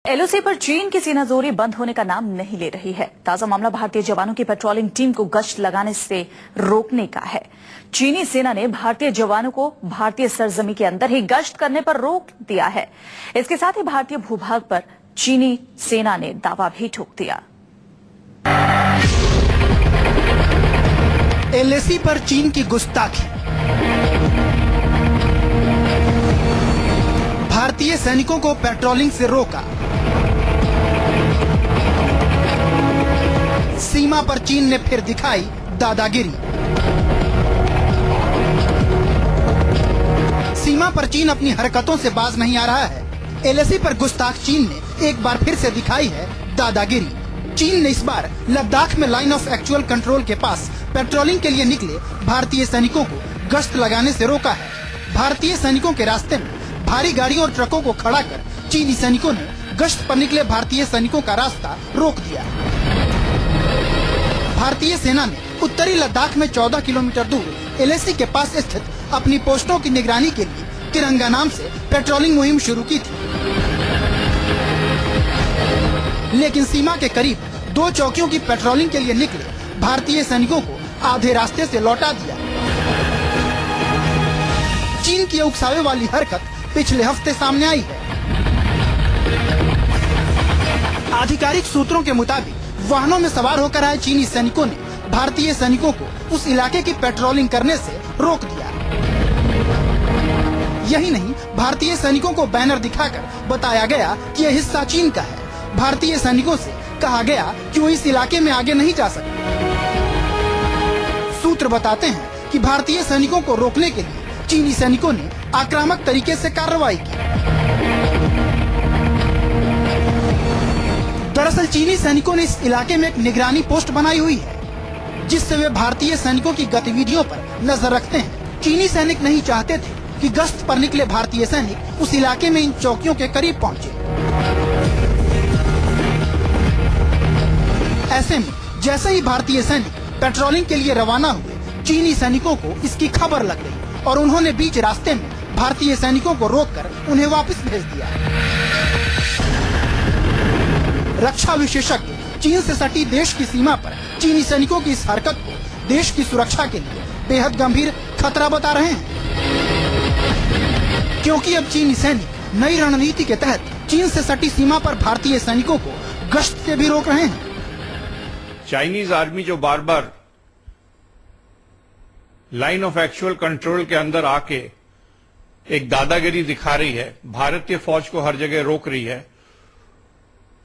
LOC पर चीन की सेनाजोरी बंद होने का नाम नहीं ले रही है। ताजा मामला भारतीय जवानों की पेट्रोलिंग टीम को गश्त लगाने से रोकने का है। चीनी सेना ने भारतीय जवानों को भारतीय सरजमी के अंदर ही गश्त करने पर रोक दिया है। इसके साथ ही भारतीय भूभाग पर चीनी सेना ने दावा भी ठोक दिया। एलएसी पर चीन की गुस्ताखी। भारतीय सैनिकों को पेट्रोलिंग से रोका। सीमा पर चीन ने फिर दिखाई दादागिरी। सीमा पर चीन अपनी हरकतों से बाज नहीं आ रहा है। एलएसी पर गुस्ताख चीन ने एक बार फिर से दिखाई है दादागिरी। चीन ने इस बार लद्दाख में लाइन ऑफ एक्चुअल कंट्रोल के पास पेट्रोलिंग के लिए निकले भारतीय सैनिकों को गश्त लगाने से रोका है। भारतीय सैनिकों के रास्ते में भारी गाड़ियों और ट्रकों को खड़ा कर चीनी सैनिकों ने गश्त पर निकले भारतीय सैनिकों का रास्ता रोक दिया। भारतीय सेना ने उत्तरी लद्दाख में 14 किलोमीटर दूर एलएसी के पास स्थित अपनी पोस्टों की निगरानी के लिए तिरंगा नाम से पेट्रोलिंग मुहिम शुरू की थी, लेकिन सीमा के करीब 2 चौकियों की पेट्रोलिंग के लिए निकले भारतीय सैनिकों को आधे रास्ते से लौटा दिया। चीन की उकसावे वाली हरकत पिछले हफ्ते सामने आई है। आधिकारिक सूत्रों के मुताबिक वाहनों में सवार होकर आए चीनी सैनिकों ने भारतीय सैनिकों को उस इलाके की पेट्रोलिंग करने से रोक दिया। यही नहीं, भारतीय सैनिकों को बैनर दिखाकर बताया गया कि यह हिस्सा चीन का है। भारतीय सैनिकों से कहा गया कि वो इस इलाके में आगे नहीं जा सकते। सूत्र बताते हैं कि भारतीय सैनिकों को रोकने के लिए चीनी सैनिकों ने आक्रामक तरीके से कार्रवाई की। दरअसल चीनी सैनिकों ने इस इलाके में एक निगरानी पोस्ट बनाई हुई है, जिससे वे भारतीय सैनिकों की गतिविधियों पर नजर रखते हैं। चीनी सैनिक नहीं चाहते थे कि गश्त पर निकले भारतीय सैनिक उस इलाके में इन चौकियों के करीब पहुंचे। ऐसे में जैसे ही भारतीय सैनिक पेट्रोलिंग के लिए रवाना हुए, चीनी सैनिकों को इसकी खबर लग गई और उन्होंने बीच रास्ते में भारतीय सैनिकों को रोककर उन्हें वापस भेज दिया। रक्षा विशेषज्ञ चीन से सटी देश की सीमा पर चीनी सैनिकों की इस हरकत को देश की सुरक्षा के लिए बेहद गंभीर खतरा बता रहे हैं, क्योंकि अब चीनी सैनिक नई रणनीति के तहत चीन से सटी सीमा पर भारतीय सैनिकों को गश्त से भी रोक रहे हैं। चाइनीज आर्मी जो बार बार लाइन ऑफ एक्चुअल कंट्रोल के अंदर आके एक दादागिरी दिखा रही है, भारतीय फौज को हर जगह रोक रही है,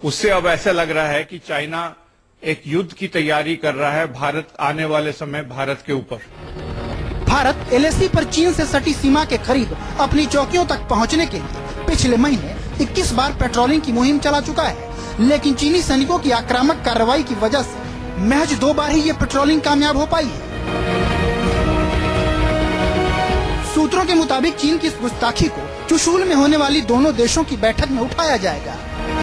उससे अब ऐसा लग रहा है कि चाइना एक युद्ध की तैयारी कर रहा है भारत आने वाले समय भारत के ऊपर। भारत एलएसी पर चीन से सटी सीमा के करीब अपनी चौकियों तक पहुंचने के लिए पिछले महीने 21 बार पेट्रोलिंग की मुहिम चला चुका है, लेकिन चीनी सैनिकों की आक्रामक कार्रवाई की वजह से महज 2 बार ही ये पेट्रोलिंग कामयाब हो पाई है। सूत्रों के मुताबिक चीन की इस गुस्ताखी को चुशूल में होने वाली दोनों देशों की बैठक में उठाया जाएगा।